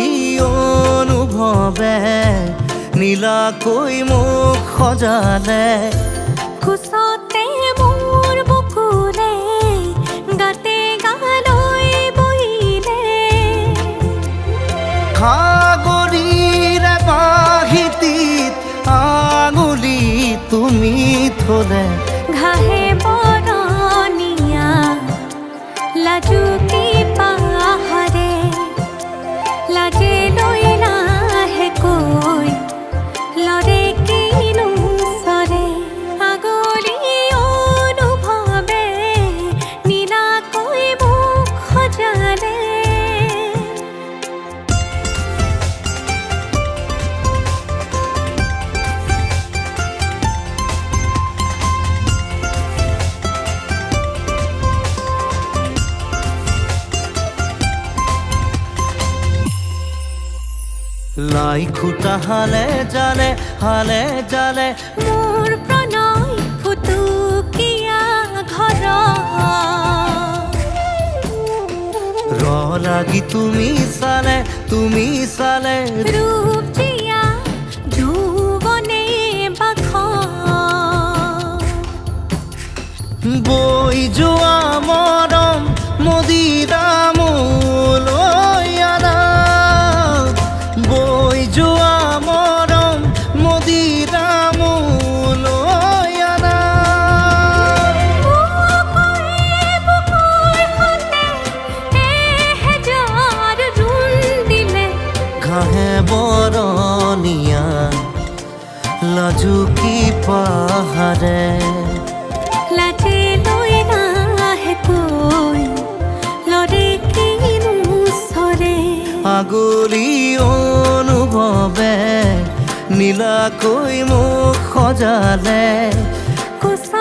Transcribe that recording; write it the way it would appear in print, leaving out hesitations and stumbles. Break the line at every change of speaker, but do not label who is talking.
আগলি অনুভৱে নীলাকৈ মোক সজালে
কোচতে মোৰ বুকুৰে গাতে গালৈ বহিলে
সাগৰীৰে বাহিতিত আঙুলি তুমি থলে
ঘাহে বৰণীয়া লাজুকী পাহাৰে লাজে লৈ লাহেকৈ লৰে কিনো চৰে আগলি অনুভৱে নীলাকৈ মোক সজালে
লাই খুটা হালে জালে
মোৰ প্ৰণয় ফুটুকীয়া ঘৰ
লাগি তুমি চালে
ৰূপ জীয়া যৌৱনে বাখ
বৈ যোৱা মৰম মদিৰা মোলৈ আনা বৈ যোৱা মৰম মদিৰা মোলৈ আনা ঘাহে বৰণীয়া লাজুকী পাহাৰে
লাজে লৈ লাহেকৈ লৰে কিনো চৰে
আগলি অনুভৱে নীলাকৈ মোক সজালে
কোচ